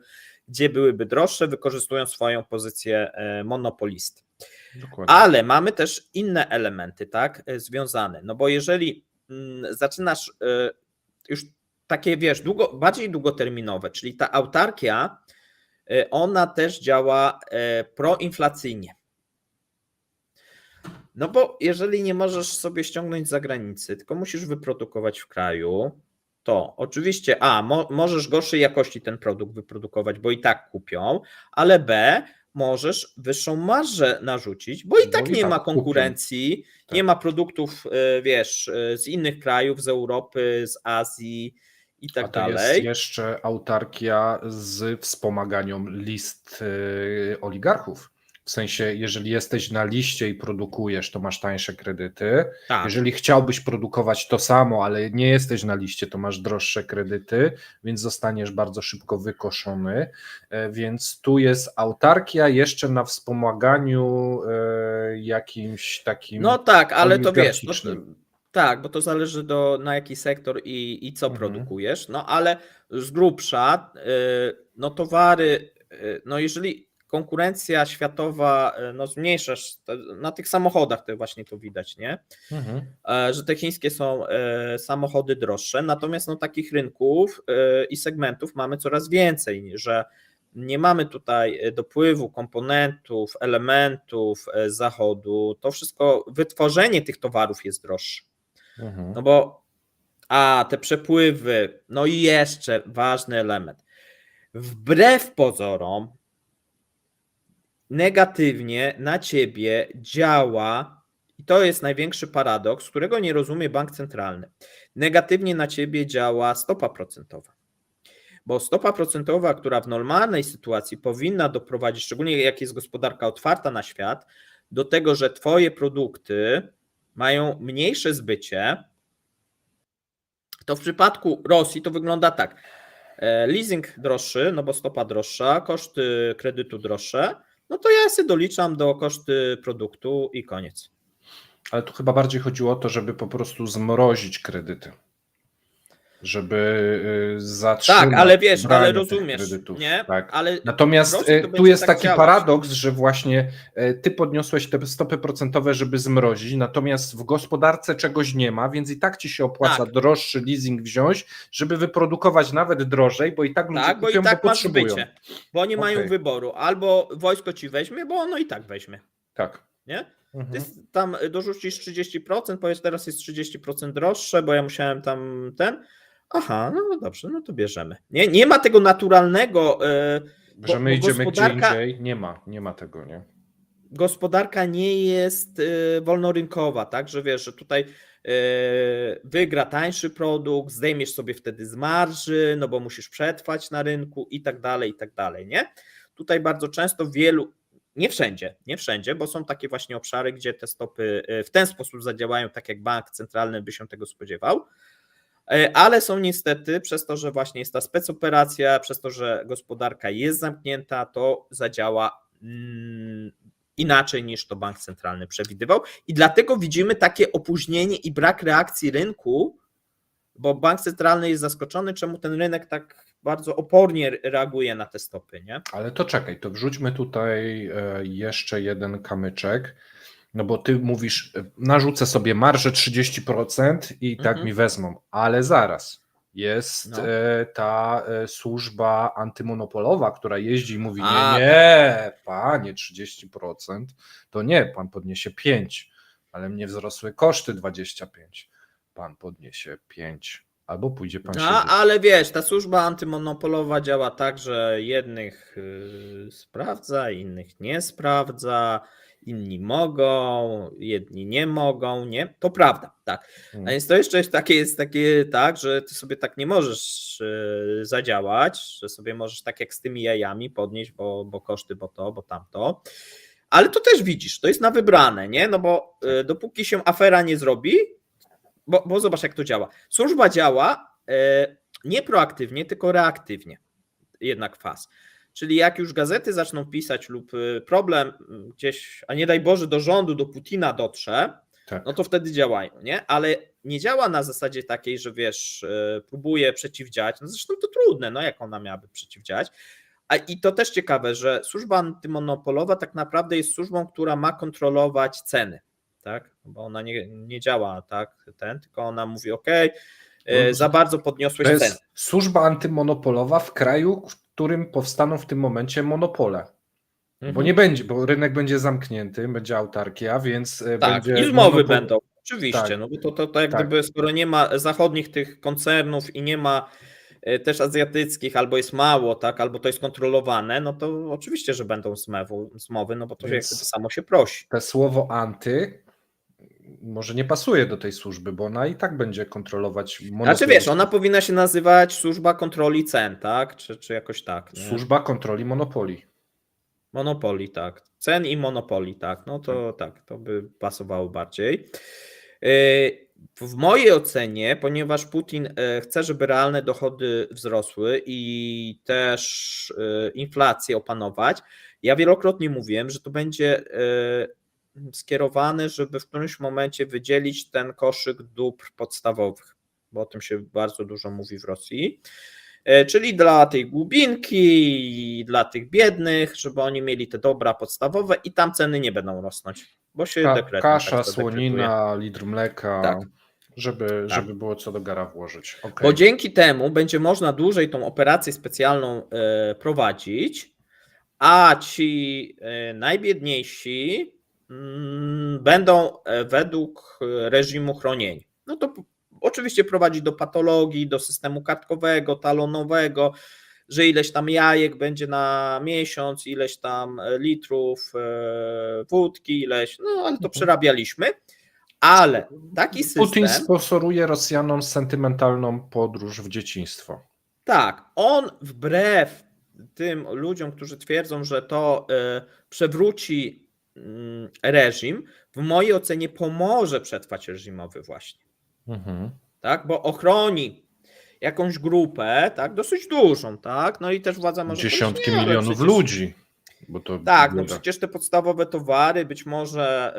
gdzie byłyby droższe, wykorzystują swoją pozycję monopolisty. Dokładnie. Ale mamy też inne elementy, tak, związane, no bo jeżeli zaczynasz już takie, wiesz, bardziej długoterminowe, czyli ta autarkia, ona też działa proinflacyjnie. No bo jeżeli nie możesz sobie ściągnąć z zagranicy, tylko musisz wyprodukować w kraju, to oczywiście możesz gorszej jakości ten produkt wyprodukować, bo i tak kupią, ale B, możesz wyższą marżę narzucić, bo i tak nie ma konkurencji, nie ma produktów, wiesz, z innych krajów, z Europy, z Azji i tak dalej. Jest jeszcze autarkia z wspomaganiem list oligarchów. W sensie, jeżeli jesteś na liście i produkujesz, to masz tańsze kredyty. Tak. Jeżeli chciałbyś produkować to samo, ale nie jesteś na liście, to masz droższe kredyty, więc zostaniesz bardzo szybko wykoszony. Więc tu jest autarkia jeszcze na wspomaganiu jakimś takim. No tak, ale to wiesz. Tak, bo to zależy na jaki sektor i co produkujesz, no ale z grubsza, no towary, no jeżeli konkurencja światowa, no zmniejszasz, na tych samochodach to właśnie to widać, nie? Że te chińskie są samochody droższe, natomiast no takich rynków i segmentów mamy coraz więcej, że nie mamy tutaj dopływu komponentów, elementów z zachodu, to wszystko, wytworzenie tych towarów jest droższe. No bo te przepływy, no i jeszcze ważny element. Wbrew pozorom negatywnie na ciebie działa, i to jest największy paradoks, którego nie rozumie bank centralny. Negatywnie na ciebie działa stopa procentowa. Bo stopa procentowa, która w normalnej sytuacji powinna doprowadzić, szczególnie jak jest gospodarka otwarta na świat, do tego, że twoje produkty mają mniejsze zbycie, to w przypadku Rosji to wygląda tak. Leasing droższy, no bo stopa droższa, koszty kredytu droższe, no to ja sobie doliczam do koszty produktu i koniec. Ale tu chyba bardziej chodziło o to, żeby po prostu zmrozić kredyty. Żeby zatrzymać. Tak, ale wiesz, ale tych rozumiesz, kredytów. nie? Tak. Ale Natomiast tu jest taki paradoks, że właśnie ty podniosłeś te stopy procentowe, żeby zmrozić, natomiast w gospodarce czegoś nie ma, więc i tak ci się opłaca droższy leasing wziąć, żeby wyprodukować nawet drożej, bo i tak ludzie tak, bo kupią, i tak bo masz potrzebują. zbycie, bo oni mają wyboru, albo wojsko ci weźmie, bo ono i tak weźmie. Tak. Nie? Ty tam dorzucisz 30%, powiedz teraz jest 30% droższe, bo ja musiałem tam aha, no dobrze, no to bierzemy. Nie ma tego naturalnego, że my idziemy gdzie indziej, nie ma tego, nie? Gospodarka nie jest wolnorynkowa, tak, że wiesz, że tutaj wygra tańszy produkt, zdejmiesz sobie wtedy z marży, no bo musisz przetrwać na rynku i tak dalej, nie? Tutaj bardzo często nie wszędzie, bo są takie właśnie obszary, gdzie te stopy w ten sposób zadziałają, tak jak bank centralny by się tego spodziewał, ale są niestety, przez to, że właśnie jest ta specoperacja, przez to, że gospodarka jest zamknięta, to zadziała inaczej niż to bank centralny przewidywał i dlatego widzimy takie opóźnienie i brak reakcji rynku, bo bank centralny jest zaskoczony, czemu ten rynek tak bardzo opornie reaguje na te stopy, nie? Ale to czekaj, to wrzućmy tutaj jeszcze jeden kamyczek, no bo ty mówisz, narzucę sobie marżę 30% i tak mi wezmą, ale zaraz. Jest ta służba antymonopolowa, która jeździ i mówi, nie, panie, 30%, to nie, pan podniesie 5%, ale mnie wzrosły koszty 25%, pan podniesie 5%, albo pójdzie pan siedzieć. Ale wiesz, ta służba antymonopolowa działa tak, że jednych sprawdza, innych nie sprawdza, inni mogą, jedni nie mogą, nie? To prawda, tak. A więc to jeszcze jest takie tak, że ty sobie tak nie możesz zadziałać, że sobie możesz tak jak z tymi jajami podnieść, bo koszty, bo to, bo tamto. Ale to też widzisz, to jest na wybrane, nie? No bo dopóki się afera nie zrobi, bo zobacz jak to działa. Służba działa nie proaktywnie, tylko reaktywnie. Jednak faz. Czyli jak już gazety zaczną pisać lub problem gdzieś, a nie daj Boże do rządu, do Putina dotrze, Tak. no to wtedy działają, nie? Ale nie działa na zasadzie takiej, że wiesz, próbuje przeciwdziałać, no zresztą to trudne, no jak ona miałaby przeciwdziałać. I to też ciekawe, że służba antymonopolowa tak naprawdę jest służbą, która ma kontrolować ceny, tak? Bo ona nie działa tak, tylko ona mówi, ok, za bardzo podniosłeś To ceny. jest służba antymonopolowa w kraju, w którym powstaną w tym momencie monopole. Bo nie będzie, bo rynek będzie zamknięty, będzie autarkia, więc tak, będzie i zmowy będą, oczywiście, tak, no bo to jak tak. gdyby, skoro nie ma zachodnich tych koncernów i nie ma też azjatyckich, albo jest mało, tak, albo to jest kontrolowane, no to oczywiście, że będą zmowy, no bo to jak gdyby samo się prosi. To słowo anty może nie pasuje do tej służby, bo ona i tak będzie kontrolować monopol. Znaczy wiesz, ona powinna się nazywać służba kontroli cen, tak, czy jakoś tak. Nie? Służba kontroli monopoli. Monopoli, tak. Cen i monopoli, tak. No to tak, to by pasowało bardziej. W mojej ocenie, ponieważ Putin chce, żeby realne dochody wzrosły i też inflację opanować, ja wielokrotnie mówiłem, że to będzie skierowane, żeby w którymś momencie wydzielić ten koszyk dóbr podstawowych, bo o tym się bardzo dużo mówi w Rosji. Czyli dla tej głubinki i dla tych biednych, żeby oni mieli te dobra podstawowe i tam ceny nie będą rosnąć, bo się dekretem Kasza, tak słonina, litr mleka, tak. żeby było co do gara włożyć. Okay. Bo dzięki temu będzie można dłużej tą operację specjalną prowadzić, a ci najbiedniejsi będą według reżimu chronieni. No to oczywiście prowadzi do patologii, do systemu kartkowego, talonowego, że ileś tam jajek będzie na miesiąc, ileś tam litrów wódki, ileś, no ale to przerabialiśmy. Ale taki system... Putin sponsoruje Rosjanom sentymentalną podróż w dzieciństwo. Tak, on wbrew tym ludziom, którzy twierdzą, że to przewróci reżim, w mojej ocenie pomoże przetrwać reżimowy właśnie. Tak, bo ochroni jakąś grupę, tak, dosyć dużą, tak, no i też władza może dziesiątki milionów ludzi. Bo to tak, no przecież te podstawowe towary, być może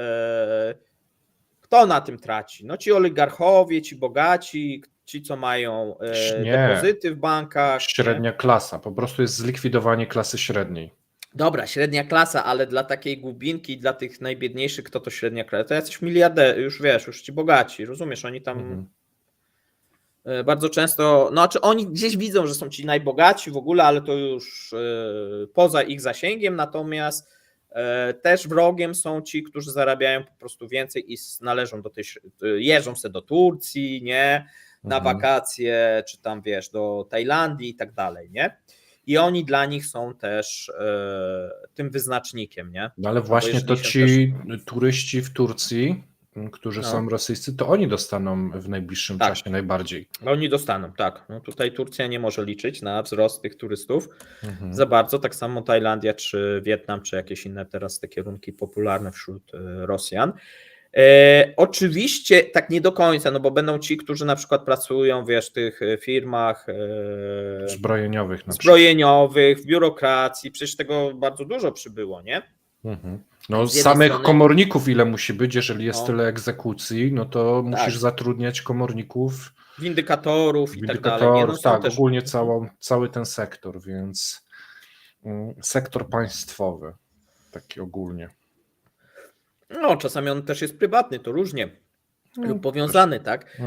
kto na tym traci? No ci oligarchowie, ci bogaci, ci co mają depozyty w bankach. Średnia klasa, po prostu jest zlikwidowanie klasy średniej. Dobra, średnia klasa, ale dla takiej głubinki, dla tych najbiedniejszych, kto to średnia klasa? To jacyś miliarderzy, już wiesz, już ci bogaci, rozumiesz, oni tam bardzo często, no czy oni gdzieś widzą, że są ci najbogaci w ogóle, ale to już poza ich zasięgiem, natomiast też wrogiem są ci, którzy zarabiają po prostu więcej i należą do tej, jeżdżą sobie do Turcji, nie, na wakacje, czy tam wiesz, do Tajlandii i tak dalej, nie? I oni dla nich są też tym wyznacznikiem, nie? No ale właśnie to ci turyści w Turcji, którzy są rosyjscy, to oni dostaną w najbliższym czasie najbardziej. Oni dostaną, tak. No tutaj Turcja nie może liczyć na wzrost tych turystów za bardzo, tak samo Tajlandia, czy Wietnam, czy jakieś inne teraz te kierunki popularne wśród Rosjan. Oczywiście tak nie do końca, no bo będą ci, którzy na przykład pracują, wiesz, w tych firmach zbrojeniowych, w biurokracji, przecież tego bardzo dużo przybyło, nie? No samych komorników ile musi być, jeżeli jest tyle egzekucji, no to musisz zatrudniać komorników, windykatorów i tak dalej. Nie? No, tak, też... ogólnie cały ten sektor, więc sektor państwowy, taki ogólnie. No, czasami on też jest prywatny, to różnie, lub powiązany, tak?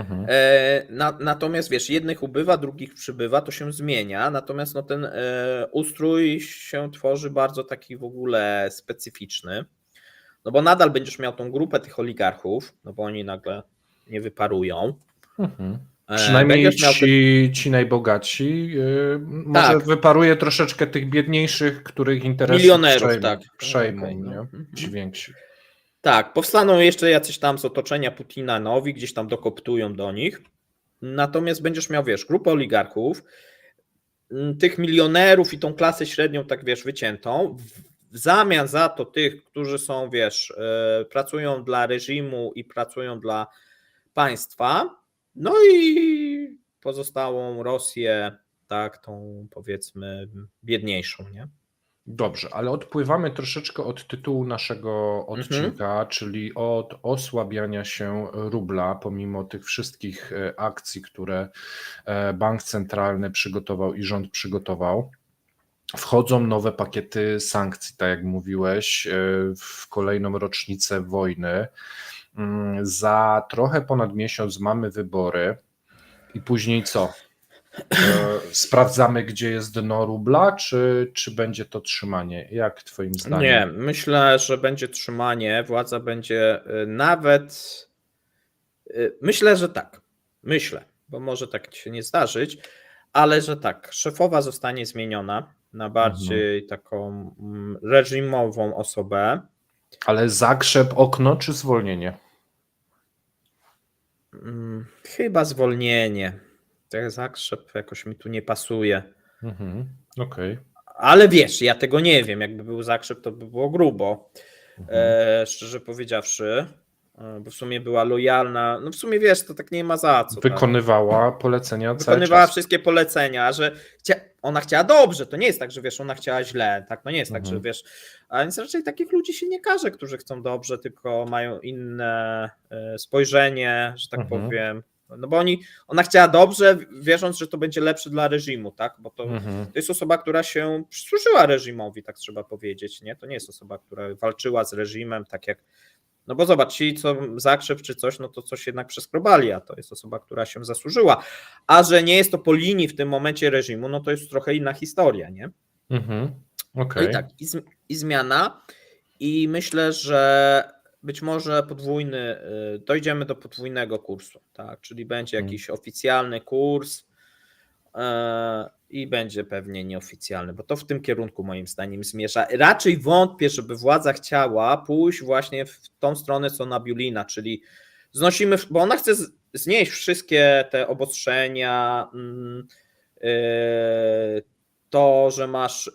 Natomiast wiesz, jednych ubywa, drugich przybywa, to się zmienia, natomiast no, ten ustrój się tworzy bardzo taki w ogóle specyficzny, no bo nadal będziesz miał tą grupę tych oligarchów, no bo oni nagle nie wyparują. Przynajmniej ci najbogaci, może wyparuje troszeczkę tych biedniejszych, których interesy milionerów przejmą, nie? Ci więksi. Tak, powstaną jeszcze jacyś tam z otoczenia Putina nowi, gdzieś tam dokoptują do nich, natomiast będziesz miał, wiesz, grupę oligarchów, tych milionerów i tą klasę średnią, tak wiesz, wyciętą, w zamian za to tych, którzy są, wiesz, pracują dla reżimu i pracują dla państwa, no i pozostałą Rosję, tak, tą powiedzmy biedniejszą, nie? Dobrze, ale odpływamy troszeczkę od tytułu naszego odcinka, czyli od osłabiania się rubla, pomimo tych wszystkich akcji, które bank centralny przygotował i rząd przygotował. Wchodzą nowe pakiety sankcji, tak jak mówiłeś, w kolejną rocznicę wojny. Za trochę ponad miesiąc mamy wybory i później co? Sprawdzamy, gdzie jest dno rubla, czy będzie to trzymanie? Jak twoim zdaniem? Nie, myślę, że będzie trzymanie, władza będzie myślę, że tak, bo może tak się nie zdarzyć, ale że tak, szefowa zostanie zmieniona na bardziej taką reżimową osobę. Ale zakrzep, okno czy zwolnienie? Chyba zwolnienie. Ten zakrzep jakoś mi tu nie pasuje. Okej. Ale wiesz, ja tego nie wiem. Jakby był zakrzep, to by było grubo. Szczerze powiedziawszy, bo w sumie była lojalna. No w sumie wiesz, to tak nie ma za co. Wykonywała polecenia cały Wykonywała czas. wszystkie polecenia, że ona chciała dobrze. To nie jest tak, że wiesz, ona chciała źle. Tak, no nie jest tak, że wiesz. A więc raczej takich ludzi się nie każe, którzy chcą dobrze, tylko mają inne spojrzenie, że tak powiem. No bo ona chciała dobrze, wierząc, że to będzie lepsze dla reżimu, tak? Bo to jest osoba, która się przysłużyła reżimowi, tak trzeba powiedzieć, nie? To nie jest osoba, która walczyła z reżimem, tak jak. No bo zobacz, ci co zakrzep czy coś, no to coś jednak przeskrobali, a to jest osoba, która się zasłużyła. A że nie jest to po linii w tym momencie reżimu, no to jest trochę inna historia, nie? Okay. No i tak, i zmiana, i myślę, że być może dojdziemy do podwójnego kursu, tak? Czyli będzie jakiś oficjalny kurs i będzie pewnie nieoficjalny, bo to w tym kierunku moim zdaniem zmierza. Raczej wątpię, żeby władza chciała pójść właśnie w tą stronę, co Nabiulina, czyli znosimy, bo ona chce znieść wszystkie te obostrzenia, to, że masz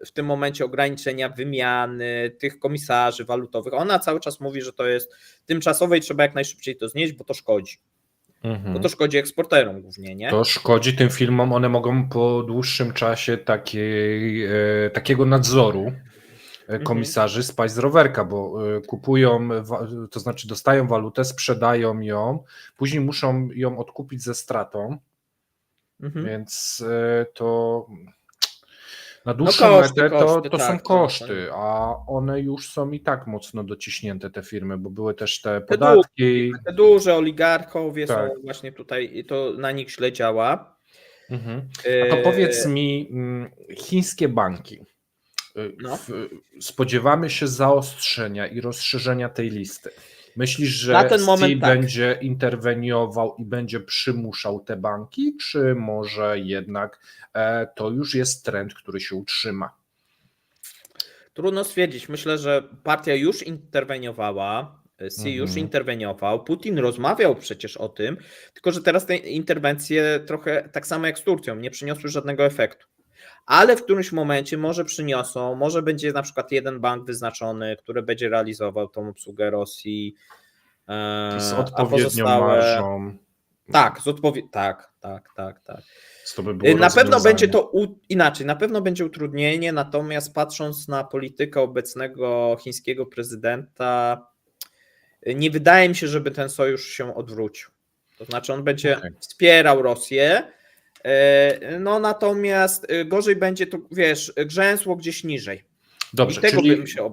w tym momencie ograniczenia wymiany tych komisarzy walutowych. Ona cały czas mówi, że to jest tymczasowe i trzeba jak najszybciej to znieść, bo to szkodzi. Bo to szkodzi eksporterom głównie, nie? To szkodzi tym firmom, one mogą po dłuższym czasie takiego nadzoru komisarzy spaść z rowerka, bo kupują, to znaczy dostają walutę, sprzedają ją, później muszą ją odkupić ze stratą, więc to na dłuższą metę to są koszty, a one już są i tak mocno dociśnięte, te firmy, bo były też te podatki. Te duże oligarchowie są właśnie tutaj i to na nich źle działa. A to powiedz mi, chińskie banki. Spodziewamy się zaostrzenia i rozszerzenia tej listy. Myślisz, że CZ będzie interweniował i będzie przymuszał te banki, czy może jednak to już jest trend, który się utrzyma? Trudno stwierdzić. Myślę, że partia już interweniowała, Xi już interweniował, Putin rozmawiał przecież o tym, tylko że teraz te interwencje trochę tak samo jak z Turcją nie przyniosły żadnego efektu. Ale w którymś momencie może przyniosą, może będzie na przykład jeden bank wyznaczony, który będzie realizował tą obsługę Rosji. Z odpowiednią marżą. Tak, tak. To by było na pewno będzie to inaczej, na pewno będzie utrudnienie, natomiast patrząc na politykę obecnego chińskiego prezydenta, nie wydaje mi się, żeby ten sojusz się odwrócił. To znaczy on będzie wspierał Rosję, no natomiast gorzej będzie to, wiesz, grzęsło gdzieś niżej. Dobrze,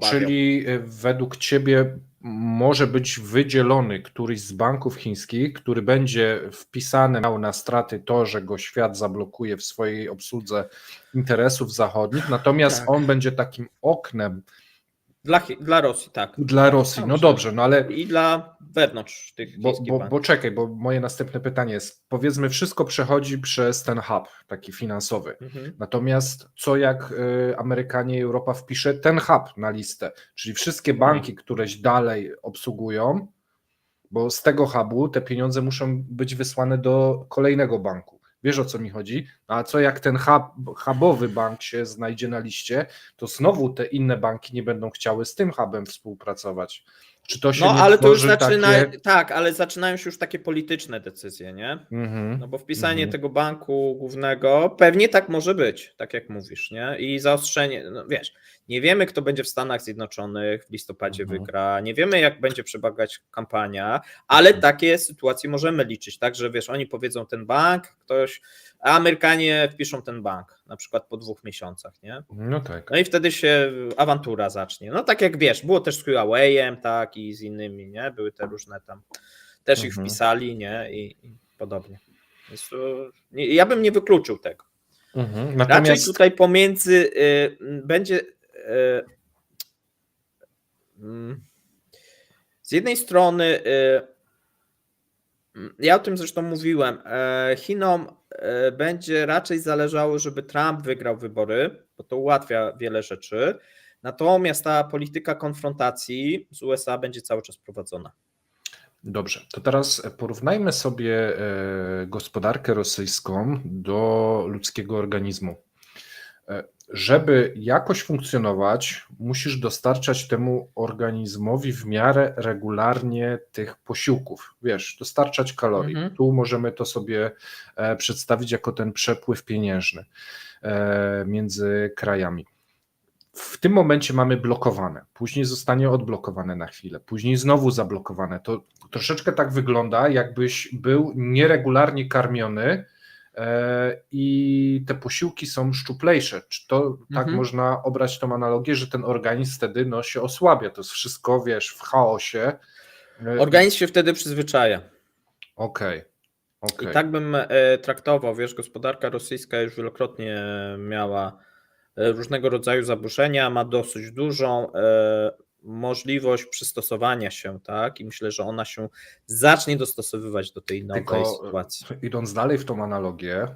czyli według ciebie może być wydzielony któryś z banków chińskich, który będzie wpisany na straty to, że go świat zablokuje w swojej obsłudze interesów zachodnich, natomiast on będzie takim oknem dla Rosji, tak. Dla Rosji, no dobrze, no ale... I dla wewnątrz tych chińskich banków. Bo czekaj, bo moje następne pytanie jest, powiedzmy wszystko przechodzi przez ten hub taki finansowy, natomiast co jak Amerykanie i Europa wpisze ten hub na listę, czyli wszystkie banki, któreś dalej obsługują, bo z tego hubu te pieniądze muszą być wysłane do kolejnego banku. Wiesz, o co mi chodzi? A co jak ten hubowy bank się znajdzie na liście, to znowu te inne banki nie będą chciały z tym hubem współpracować. Czy to się No, nie ale to już tworzy takie... tak, ale zaczynają się już takie polityczne decyzje, nie? No bo wpisanie tego banku głównego, pewnie tak może być, tak jak mówisz, nie? I zaostrzenie, no wiesz, nie wiemy, kto będzie w Stanach Zjednoczonych w listopadzie wygra, nie wiemy, jak będzie przebiegać kampania, ale takie sytuacje możemy liczyć, tak, że wiesz, oni powiedzą ten bank, a Amerykanie wpiszą ten bank, na przykład po 2 miesiącach, nie? No tak. No i wtedy się awantura zacznie. No tak jak wiesz, było też z Huawei'em, tak, i z innymi, nie? Były te różne tam, też ich wpisali, nie? I podobnie. Więc ja bym nie wykluczył tego. Natomiast... Raczej tutaj pomiędzy będzie z jednej strony ja o tym zresztą mówiłem, Chinom będzie raczej zależało, żeby Trump wygrał wybory, bo to ułatwia wiele rzeczy, natomiast ta polityka konfrontacji z USA będzie cały czas prowadzona. Dobrze, to teraz porównajmy sobie gospodarkę rosyjską do ludzkiego organizmu. Żeby jakoś funkcjonować, musisz dostarczać temu organizmowi w miarę regularnie tych posiłków, wiesz, dostarczać kalorii. Tu możemy to sobie przedstawić jako ten przepływ pieniężny między krajami. W tym momencie mamy blokowane, później zostanie odblokowane na chwilę, później znowu zablokowane. To troszeczkę tak wygląda, jakbyś był nieregularnie karmiony i te posiłki są szczuplejsze. Czy to tak można obrać tą analogię, że ten organizm wtedy się osłabia? To jest wszystko, wiesz, w chaosie. Organizm się wtedy przyzwyczaja. Okej. I tak bym traktował, wiesz, gospodarka rosyjska już wielokrotnie miała różnego rodzaju zaburzenia, ma dosyć dużą możliwość przystosowania się, tak? I myślę, że ona się zacznie dostosowywać do tej nowej sytuacji. Idąc dalej w tą analogię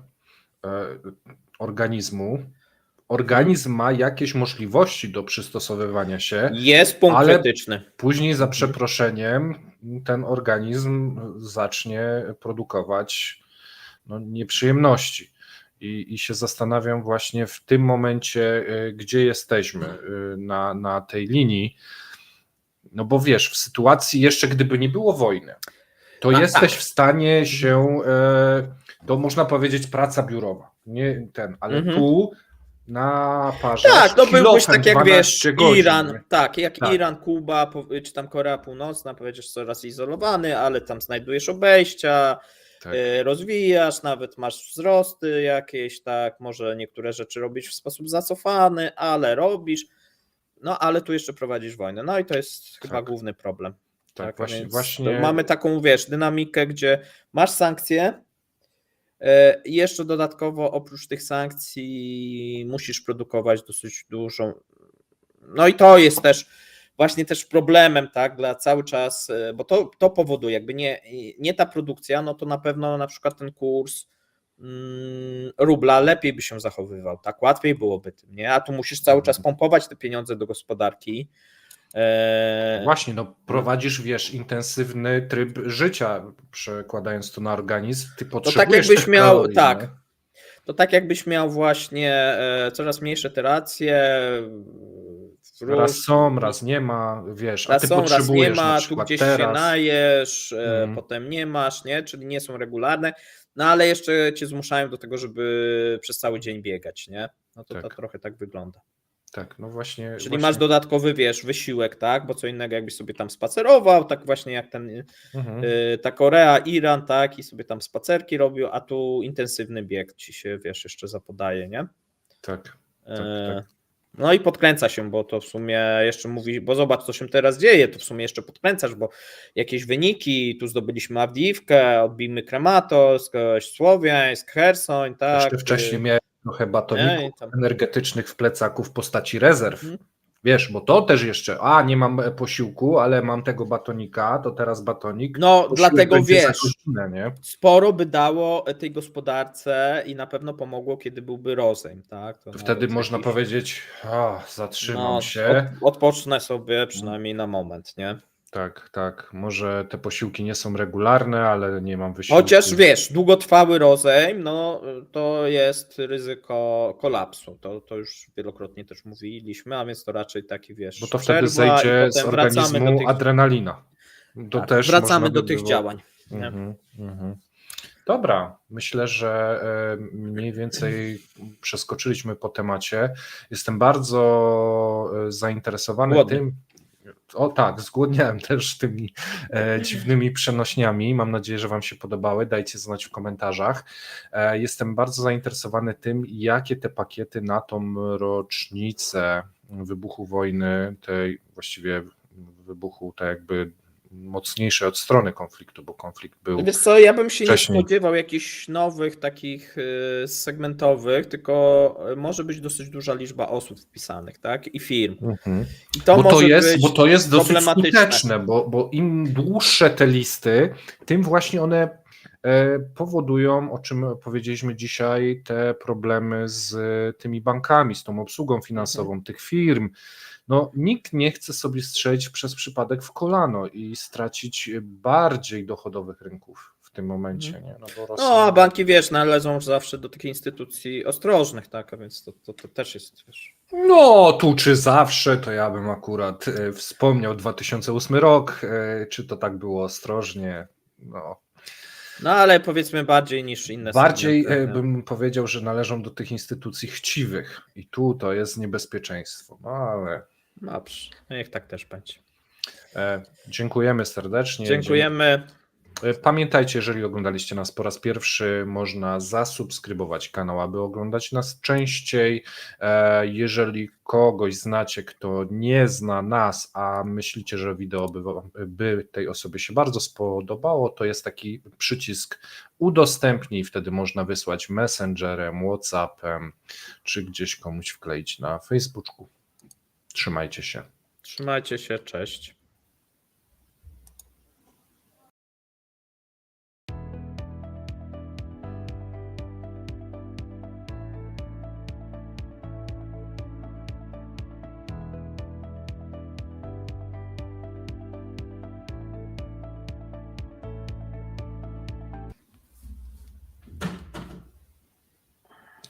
organizm ma jakieś możliwości do przystosowywania się. Jest punkt krytyczny. Później za przeproszeniem ten organizm zacznie produkować nieprzyjemności. I się zastanawiam właśnie w tym momencie, gdzie jesteśmy na tej linii. No bo wiesz, w sytuacji jeszcze gdyby nie było wojny, to jesteś w stanie się, to można powiedzieć praca biurowa, nie ale tu na parze. Tak, to byłbyś tak jak wiesz, godzin, Iran, tak, Iran, Kuba, czy tam Korea Północna, powiedziesz coraz izolowany, ale tam znajdujesz obejścia, rozwijasz, nawet masz wzrosty jakieś, tak, może niektóre rzeczy robisz w sposób zacofany, ale robisz, no ale tu jeszcze prowadzisz wojnę, no i to jest chyba główny problem. Tak, właśnie. Mamy taką, wiesz, dynamikę, gdzie masz sankcje i jeszcze dodatkowo oprócz tych sankcji musisz produkować dosyć dużą, no i to jest też właśnie też problemem, tak, dla cały czas, bo to powoduje, jakby nie ta produkcja, no to na pewno na przykład ten kurs rubla lepiej by się zachowywał, tak, łatwiej byłoby tym, nie, a tu musisz cały czas pompować te pieniądze do gospodarki. Właśnie, prowadzisz, wiesz, intensywny tryb życia, przekładając to na organizm, ty potrzebujesz tych kalorii, to tak jakbyś miał właśnie coraz mniejsze te racje. Raz są, raz nie ma, wiesz, raz a ty są, potrzebujesz raz nie ma, tu gdzieś teraz się najesz, potem nie masz, nie, czyli nie są regularne, no ale jeszcze cię zmuszają do tego, żeby przez cały dzień biegać, nie, no to trochę tak wygląda. Tak, no właśnie. Czyli masz dodatkowy, wiesz, wysiłek, tak, bo co innego jakbyś sobie tam spacerował, tak właśnie jak ta Korea, Iran, tak, i sobie tam spacerki robił, a tu intensywny bieg ci się, wiesz, jeszcze zapodaje, nie? Tak. No i podkręca się, bo to w sumie jeszcze mówi, bo zobacz, co się teraz dzieje, to w sumie jeszcze podkręcasz, bo jakieś wyniki, tu zdobyliśmy Awdijiwkę, odbijmy Krematorsk, Słowiańsk, Chersoń, tak. Jeszcze wcześniej miałem trochę batoników energetycznych w plecaku w postaci rezerw. Wiesz, bo to też jeszcze, nie mam posiłku, ale mam tego batonika, to teraz batonik. No dlatego wiesz, godzinę, nie? sporo by dało tej gospodarce i na pewno pomogło, kiedy byłby rozejm, tak? To wtedy można powiedzieć, zatrzymam się. Odpocznę sobie przynajmniej na moment, nie? Tak. Może te posiłki nie są regularne, ale nie mam wysiłku. Chociaż wiesz, długotrwały rozejm, no to jest ryzyko kolapsu. To już wielokrotnie też mówiliśmy, a więc to raczej taki, wiesz, Bo to wtedy przerwa i zejdzie z potem wracamy do organizmu tych, adrenalina. To tak, też wracamy można do by tych było... działań. Nie? Mhm. Dobra, myślę, że mniej więcej przeskoczyliśmy po temacie. Jestem bardzo zainteresowany Głodny. tym. O tak, zgłodniałem też tymi dziwnymi przenośniami. Mam nadzieję, że Wam się podobały. Dajcie znać w komentarzach. Jestem bardzo zainteresowany tym, jakie te pakiety na tą rocznicę wybuchu wojny, tej właściwie wybuchu tak jakby mocniejszej od strony konfliktu, bo konflikt był Wiesz co, ja bym się wcześniej. nie spodziewał jakichś nowych takich segmentowych, tylko może być dosyć duża liczba osób wpisanych, tak? I firm. I to może być Bo to jest dosyć problematyczne. skuteczne, bo im dłuższe te listy, tym właśnie one powodują, o czym powiedzieliśmy dzisiaj, te problemy z tymi bankami, z tą obsługą finansową tych firm. No, nikt nie chce sobie strzelić przez przypadek w kolano i stracić bardziej dochodowych rynków w tym momencie. Nie? Bo Rosja... No, a banki, wiesz, należą zawsze do takich instytucji ostrożnych, tak? A więc to też jest, wiesz. No, tu czy zawsze, to ja bym akurat wspomniał 2008 rok, czy to tak było ostrożnie, No, ale powiedzmy bardziej niż inne bardziej segmenty. bym powiedział, że należą do tych instytucji chciwych i tu to jest niebezpieczeństwo, no ale... Dobrze, niech tak też będzie. Dziękujemy serdecznie. Dziękujemy. Pamiętajcie, jeżeli oglądaliście nas po raz pierwszy, można zasubskrybować kanał, aby oglądać nas częściej. Jeżeli kogoś znacie, kto nie zna nas, a myślicie, że wideo by tej osobie się bardzo spodobało, to jest taki przycisk udostępnij, wtedy można wysłać Messengerem, WhatsAppem, czy gdzieś komuś wkleić na Facebooku. Trzymajcie się. Trzymajcie się, cześć.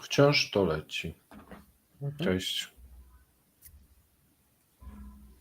Wciąż to leci. Cześć.